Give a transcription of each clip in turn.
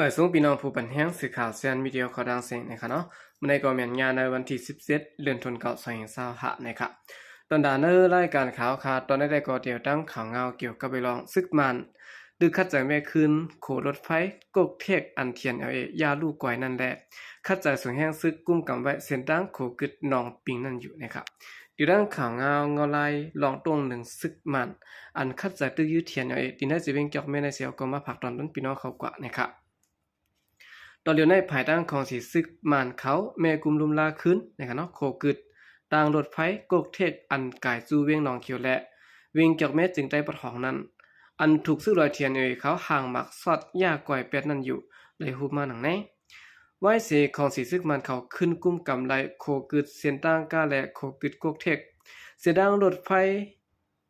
หมายสูงพี่น้องผู้บันแห้งสื่อข่าวเซียนวิดีโอข่าวดังเสียงนะครับเนาะมันในก็มีงานในวันที่17เดือนธันวาคม2025นะครับตอนด่านเนอร์รายการข่าวขาดตอนได้ก็เดียวตั้งข่าวเงาเกี่ยวกับไปลองซึกมันดึกคัดใจแม่คืนโขรถไฟกกเทกอันเทียนยาลูกก่อยนั่นแหละคัดใจสูงแห้งซึกกุ้มกำไว้เส้นตั้งโขกึดนองปิงนั่นอยู่นะครับอยู่ด้านข่าวเงาเงาลายลองตรงหนึ่งซึกมันอันคัดใจตื้อยืดเทียนดินได้จะเป็นเกี่ยวกับแม่ในเสียวก็มาผักตอนต้นพี่น้องเขากว่านะครับตอนเดียวในภายตั้งของสีซึกมานเขาแม่กุมลุมลาขึ้นนะครับเนาะโคกึดต่างรถไฟกกเทกอันกายจูเวียงหนองเขียวและเวียงเกี่ยวแม่จึงได้ปะทองนั้นอันถูกซื้อลอยเทียนเขาห่างหมักสอดยาก่อยเป็ดนั่นอยู่เลยหูมาหนังแน่ไว้เสของสีซึกมันเขาขึ้นกุ้มกำไรโคกึดเส้นตั้งกาและโคกึดกกเทกเสียดังรถไฟ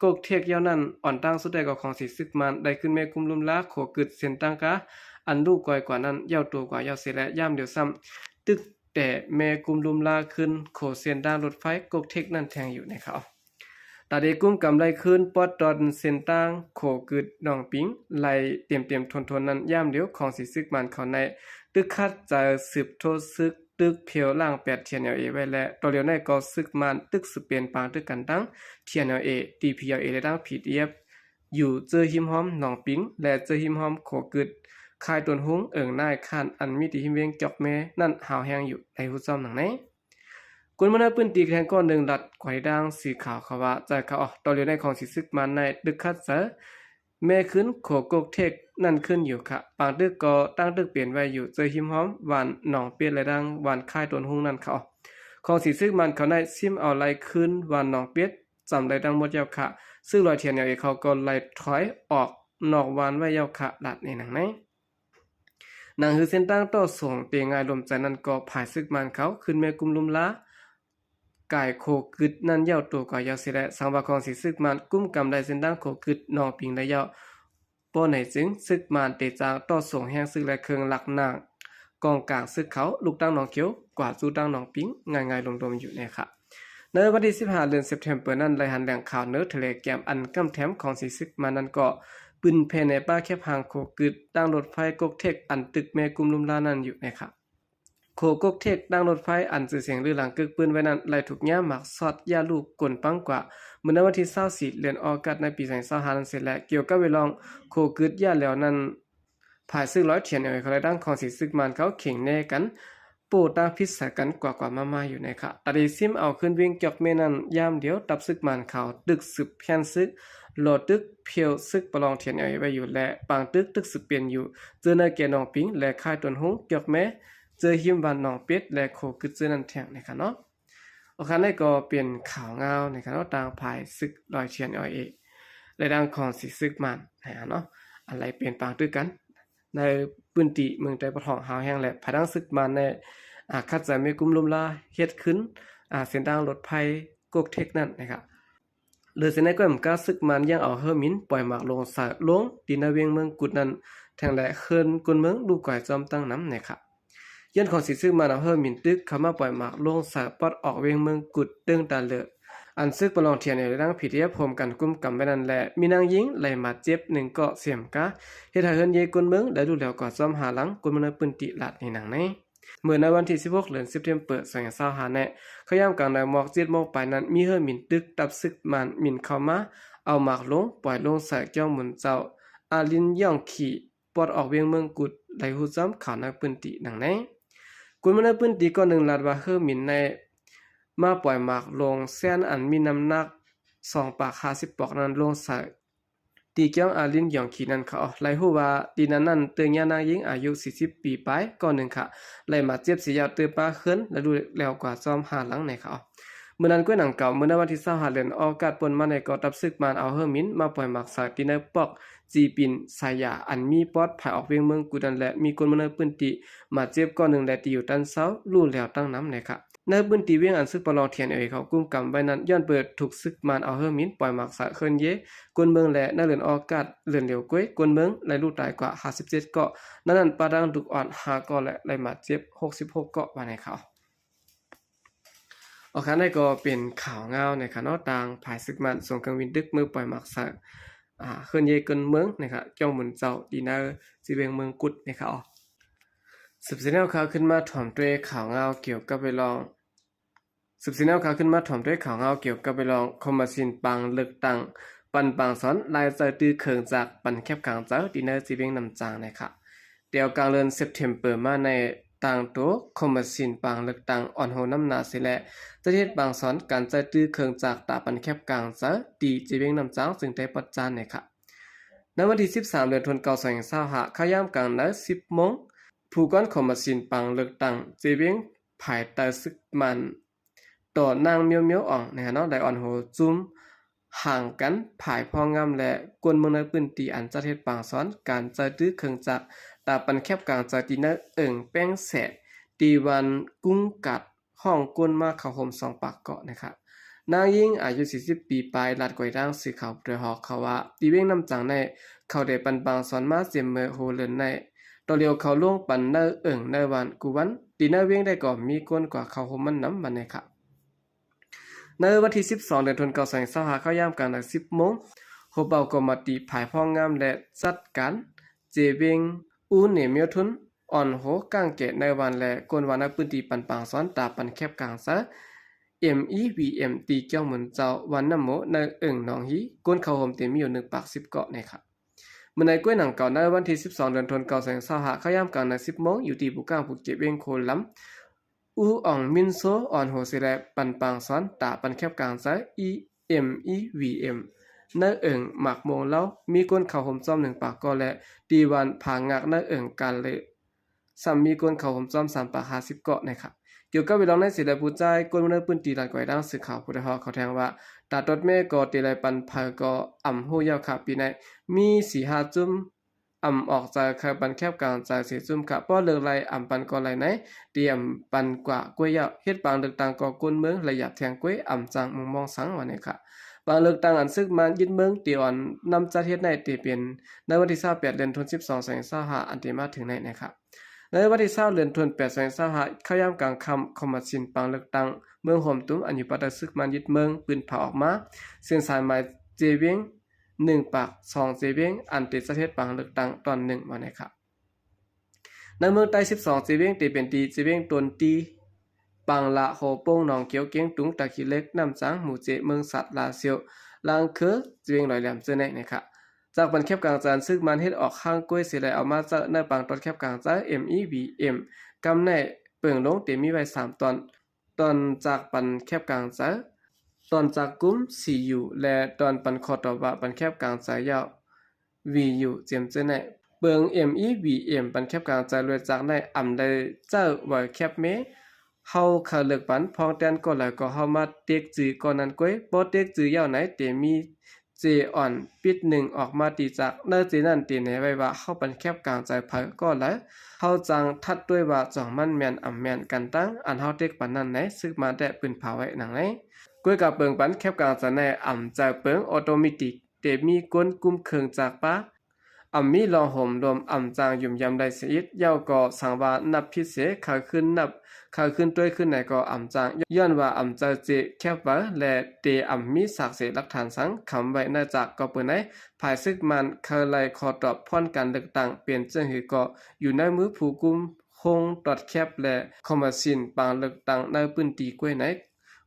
กกเทกยาวนั้นอ่อนตั้งสุดใดก็ของสีซึกมันได้ขึ้นแม่กุมลุมลาโคกึดเส้นตั้งกาอันลูกก่อยกว่านั้นยาวตัวกว่ายาวเสียและย่ำเดียวซ้ำตึกแต่แม่กุมลุมลาขึ้นโคเส้นด้านรถไฟกกเทกนั่นแทงอยู่ในเขาตาเดกุ้มกำไรขึ้นปอดตอนเส้นตั้งโคกึดดองปิงไหลเตรียมทนนั้นย่ำเดียวของสีซึกมันเขาในตึกคัดจะสืบโทษซึกตึกเพียวล่าง8เทียนไว้และตัวเดียวในก็ซึกมันตึกสืบเปลี่ยนปางตึกกันตั้งเทียนตีพีและตั้งผิดเอียบอยู่เจอหิมหอมหนองปิงและเจอหิมหอมโคกึดคายตนหุ้งนายคานอันมีตีหิมเวงจอกแม่นั่นหาวแหงอยู่ในหูซ้อมหนังไหนกุนมันปืนตีแทงก้อนหนึ่งหลัดไขว่ด่างสีขาวขาวใจเขาออกตอนเรียนในของสีซึกมันในดึกคัดเสอแม่ขึ้นโขกกเทกนั่นขึ้นอยู่ค่ะปางดึกก็ตั้งดึกเปลี่ยนไว้อยู่เจอหิมหอมหวานหนองเปียนและดังหวานคายตนหุ้งนั่นเขาของสีซึกมันเขาในซิมเอาไล่ขึ้นหวานหนองเปียนจำได้ดังหมดยาวค่ะซึ่งรอยเทียนอย่างเขาก็ไล่ถอยออกนอกหวานไว้ยาวค่ะหลัดในหนังไหนนางฮือเส้นตั้งต่อส่งเตียงไงลมใจนั้นก็ผายซึกมันเขาขึ้นแม่กุมลุมละกายโคกึดนั่นยาวตัวกว่ายาวเสียและสังวาของสีซึกมันกุ้มกำได้เส้นตั้งโคกึดนองปิงได้ยาวป้อไหนจึงซึกมันเตจางต่อส่งแห้งซึกและเครื่องหลักนางกองกลางซึกเขาลูกตั้งหนองเขียวกว่าสู้ตั้งหนองปิงง่ายๆลมๆอยู่เนี่ยค่ะในวันที่15เดือนเซปเทมเบอร์นั้นรายหันแหล่งข่าวเนื้อทะเลแกมอันกำแถมของสีซึกมันนั้นก็ปืนเพในป้าแคบหางโคกึดตั้งรถไฟกกเทกอันตึกแม่กุมลุมลานั่นอยู่นะครับโคกกเทกตั้งรถไฟอันสื่อเสียงหรือหลังกึกปืนไว้นั้นไล่ถูกย่าหมักสอดยาลูกกลปังกว่าเมื่อวันที่24เดือนออกัสในปี2025นั้นเสร็จแล้วเกี่ยวกับเวลองโคกึดยาแล้วนั้นภายซึ่งร้อยเทียนเขาได้ตั้งของสีซึกมันเขาเข่งแน่กันปูตั้งพิษกันกว่ามาอยู่นะครับตาดีซิมเอาขึ้นวิ่งจอกเมนันยามเดียวตับซึกมันเขาตึกสืบแพนซึกโหลดตึกเพียวซึกประลองเทียนไว้อยู่และปางตึกสืบเปลี่ยนอยู่เจอในเกนองปิงและค่ายตนหงจอกแม่เจอหิมวันนองเป็ดและโคกึดเจอนันแทงนะครับเนาะโอเคนี่ก็เปลี่ยนข่าวเงานะครับเนาะต่างภายซึกลอยเทียนและดังของสีซึกมันนะเนาะอะไรเปลี่ยนปางตึกกันในพื้นที่เมืองใจปะทองหาวแห้งและภายดังซึกมันในคัดใจไม่กุมลุมลาเฮ็ดขึ้นเส้นทางรถไฟกกเทกนั่นนะครับหรือเส้นในก็เหมือนก้าซึกมันยังเอาเฮอร์มินปล่อยหมากลงสายลงดินเวียงเมืองกุดนั้นแทงและเคินกุนเมืองดูก่อยจอมตั้งน้ำนะครับยันของสิซึกมันเอาเฮอร์มินตึกเข้ามาปล่อยหมากลงสายปอดออกเวียงเมืองกุดตึงตาเลออันซึกประลองเทียนในร่างผิดเทียบพรมกันกุมกำไว้นั่นแหละมีนางหญิงไหลมาเจ็บ1เกาะเสียมกะเฮ็ดให้เฮินเยกุนเมืองได้ดูแล้วก็ซ้อมหาหลังกุนมันปืนติลาดในหนังในเมื่อในวันที่16เดือนเซปเทมเบอร์2025เนี่ยขยามกลางในหมอก7โมงไปนั้นมีเฮอมินตึกตับซึกมันมินเข้ามาเอาหมากลงปล่อยลงใส่เจ้าหมุนเจ้าอาลินย่องขี่ปอดออกเวียงเมืองกุดไหลหูซ้ำข่าวนักปืนติหนังในกุนมันปืนติก็หนึ่งลาดว่าเฮอมินในมาปล่อยหมากลงแสนอันมีน้ำหนัก2 ปาก50ปอกนั้นลงใส่ตีเกี้ยงอาลินหยองขีนั้นเขาไล่ฮู้ว่าตีนั้นเตือนยานางหญิงอายุ40ปีไปก่อนหนึ่งค่ะไล่มาเจ็บสิยาวเตือป้าขึ้นและดูแล้วกว่าซ้อมหาหลังในเขาเมื่อนั้นก้วยหนังเก่าเมื่อในวันที่25เดือนออกาศปนมาในเกาะตับซึกมันเอาเฮอร์มินมาปล่อยหมากสายตีในปอกจีปินสายาอันมีปอดภายออกเวียงเมืองกุดันและมีคนมเนปืนติมาเจ็บก่อนหนึ่งและตีอยู่ตันเสาลู่แล้วตั้งน้ำในค่ะในพื้นที่เวียงอันซึกปลองเทียนเขากุ้มกำไว้นั้นย้อนเปิดถูกซึกมันเอาเฮอร์มินปล่อยหมากสะเคินเยกวนเมืองและในเรือนอากาศเรือนเหลียวก้วยกวนเมืองและลูกตายกว่า57เกาะนั้นปาดังดุกอ่อน5เกาะและไหลมาเจ็บ66เกาะว่าในเขาโอเคนั่นก็เป็นข่าวเงาในค่ะเนาะต่างภายซึกมันส่งเครื่องบินดึกมือปล่อยหมากสะเคินเยกวนเมืองนะครับจ้องหมุนเจ้าดีเนอร์สิเวียงเมืองกุดนะครับ สืบเสนอข่าวขึ้นมาถ่อมด้วยข่าวเงาเกี่ยวกับไปลองสืบเสนอข่าวขึ้นมาถ่อมด้วยข่าวเงาเกี่ยวกับไปลองคอมมาซินปังเลือกตั้งปันปังสอนลายใจตื้อเคืองจากปันแคบกลางเจ้าดินเนอร์จีเบงนำจางนะครับเดี๋ยวกลางเดือนเซปเทมเบอร์มาในต่างตัวคอมมาซินปังเลือกตั้งอ่อนโหน้ำนาเสและจะเฮ็ดบางสอนการใจตื้อเคืองจากตาปันแคบกลางเจ้าดีจีเบงนำจางซึ่งได้ปัจจานนะครับในวันที่13เดือนธันวาคม2025ข้ายามกลางใน10 โมงผู้ก้อนคอมมาซินปังเลือกตั้งจีเบงภายใต้ซึกมันต่อนางเมียวเมียวอ่องนะครับเนาะได้อ่อนโหจุ้มห่างกันภายพองามและกวนเมืองในพื้นที่อันจัดเฮ็ดปางซ้อนการใจตื้อเครื่องจักรตาปันแคบกลางใจตีเนเอิงแป้งแสะตีวันกุ้งกัดห้องกวนมาเข้าห่ม2 ปากเกาะนะครับนางยิ่งอายุ40 ปีปลายลาดกวยร่างสื่อข่าวโดยหอกเขาว่าตีเว้งนำจังในเขาได้ปันปางซ้อนมาเสียมเมอโฮเลินในตอเลียวเขาล่วงปันเนเอิงในวันกูวันตีเนเว้งได้ก่อมีกวนกว่าเขาห่มมันน้ำมันนะครับในวันที่12เดือนธันวาคม2025เข้ายามกลาง10 โมงโฮเบากอมาตีภายพ้องงามและจัดการเจเวงอูเนเมียวทุนอ่อนโหก้างแกะในวันและกวนวันในพื้นที่ปันปางซ้อนตาปันแคบกลางซะ MEVM ตีเกี่ยวเหมือนเจ้าวันน้ำโมในเอิงหนองฮีกวนเขาห่มเต็มอยู่1 ปาก 10 เกาะนะครับเมื่อในกล้วยหนังเก่าในวันที่12เดือนธันวาคม2025เข้ายามกลาง10 โมงอยู่ที่บุกลางภูเก็ตเวงโคลำอูอ่องมินโซอ่อนโหเสและปันปางซ้อนตาปันแคบกลางซะ EMEVM ในเอิงหมักโมงเล่ามีก้นเขาห่มซ้อม1 ปากก็และดีวันผางากในเอิงการเลยซ้ำมีก้นเขาห่มซ้อม3 ปาก50 เกาะนะครับเกี่ยวกับเวลาในศิลปูใจก้นเนื้อปืนตีหลังก่อยดังสื่อข่าวผู้ใดฮอเขาแทงว่าตาตดแม่ก็ตีไรปันพาก็อ่ำหูยาวขาปีในมี4-5 จุ่มอ่ำออกจากเคยปันแคบกลางจาก4 จุ่มค่ะป้อเลือกไรอ่ำปันก็ไรไหนเตรียมปันกว่ากล้วยยาวเฮ็ดปางเลือกต่างก็ก้นเมืองระยับแทงกล้วยอ่ำจังมุงมองสังวันนี้ค่ะบางเลือกต่างอันซึกมันยึดเมืองตีอ่อนนำจัดเฮ็ดในตีเป็นในวันที่28เดือนธันวาคม2025อันที่มาถึงในนะครับในวันที่20เดือนธันวาคม2025เข้ายามกลางค่ำคอมมาซินปังเลือกตั้งเมืองโฮมตุ้มอันอยู่ปัตตาซึกมันยึดเมืองปืนเผาออกมาเส้นสายหมายเจเวง1 ปาก 2 เจเวงอันติดประเทศปังเลือกตั้งตอน1วันนี้ครับในเมืองใต้12 เจเวงตีเป็นตีเจเวงตนตีปังละโฮโป้งหนองเกียวเกียงตุงตะขี้เล็กน้ำจางหมู่เจเมืองสัตว์ลาเซียวลางคือเจเวงลอยแหลมเจอแน่นะครับจากปันแคบกลางจานซึ่งมันเฮ็ดออกข้างกล้วยเสียแล้วเอามาจากในปังตอนแคบกลางจาน MEVM กำในเปิงลงเต็มมีไว้3 ตอนจากปันแคบกลางจานตอนจากกุ้ม CU และตอนปันคอตอว่าปันแคบกลางจานยาว VU เจียมเจอแน่เปิง MEVM ปันแคบกลางจานรวยจากในอ่ำได้เจ้าไว้แคบเมเฮาคาเลือกปันพองแตนก็แล้วก็เฮามาเต็กจือก่อนนั้นก้อยบ่เต็กจือยาวไหนเตมีเจอ่อนปิด1ออกมาตีจากเนื้อเจนั่นตีไหนไว้ว่าเข้าปันแคบกลางใจไผก็แล้วเฮาจังทัดด้วยว่าจ่องมันแม่นอ่ำแม่นกันตั้งอันเฮาเต็กปันนั้นไหนซึกมาได้ปืนเผาไว้หนังไหนก้อยกับเปิงปันแคบกลางใจในอ่ำใจเปิงออโตเมติกเตมีก้นกุมเครื่องจากปะอ่ำมีลองห่มรวมอ่ำจางยุ่มยำได้เสียยาวก็สังว่านับพิเศษขาขึ้นนับขาขึ้นด้วยขึ้นไหนก็อ่ำจางย้อนว่าอ่ำจะเจแคบว่าและเตอ่ำมีสักเสหลักฐานสังคำไว้น่าจากก็เปิดไหนภายซึกมันเคยไล่ขอตอบพ่อนการเลือกตั้งเปลี่ยนเจ้าหือก็อยู่ในมือผู้กุมคงตอดแคบและคอมมาซินปางเลือกตั้งในพื้นที่กล้วยไหน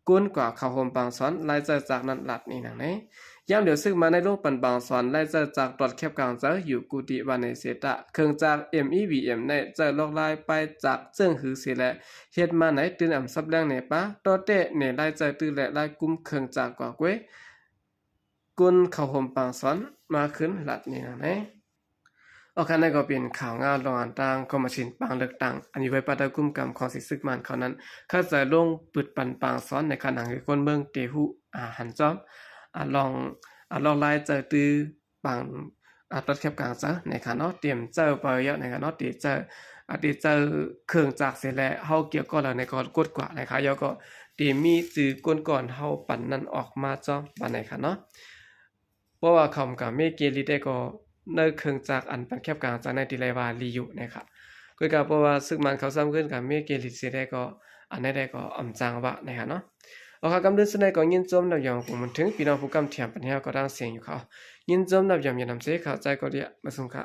ก้นกว่าเขาห่มปางซ้อนไล่ใจจากนั้นหลัดนี่หนังไหนย่ำเดี๋ยวซึ่งมาในโลกปันบางสอนไล่เจอจากตรวจแคบกลางเจออยู่กุฏิวันในเสตะเครื่องจาก MEVM ในเจอลอกลายไปจากเจิ้งหือเสียและเฮ็ดมาไหนตื่นอ่ำซับแรงในปะตอเตะในไล่เจอตื่นและไล่กุมเครื่องจากกว่าเว้ยกุนเขาห่มปางสอนมาขึ้นหลัดนี่นะไหนออกกันได้ก็เป็นข่าวงานรองอันต่างคอมมาชินปางเลือกตั้งอันนี้ไว้ปัตกุมกรรมของสิซึกมันเขานั้นเข้าใจลงปึดปันปางสอนในขณะที่คนเมืองเตหุหันจอมลองไล่เจอตื้อบางตัดแคบกลางซะในค่ะเนาะเตรียมเจอไปเยอะในค่ะเนาะตีเจอเครื่องจักรเสร็จแล้วเฮาเกี่ยวก็แล้วในก็กดกว่านะคะยอก็ตีมีจื้อก้นก่อนเฮาปั่นนั้นออกมาจ้อบัดไหนค่ะเนาะเพราะว่าคำกับเมเกลิได้ก็ในเครื่องจักรอันปันแคบกลางจากในติไลวาลีอยู่นะครับก็เพราะว่าซึ่งมันเขาซ้ำขึ้นกับเมเกลิเสได้ก็อันนี้ได้ก็อ่ำจางวะนะคะเนาะโอเคกำลังสนใจก็ยินจมนับยอมผมถึงพี่น้องผู้กำเทียมปัญหาก็ดังเสียงอยู่เขายินจมนับยอมอย่านำเสียข่าวใจก็เดียมาส่งค่ะ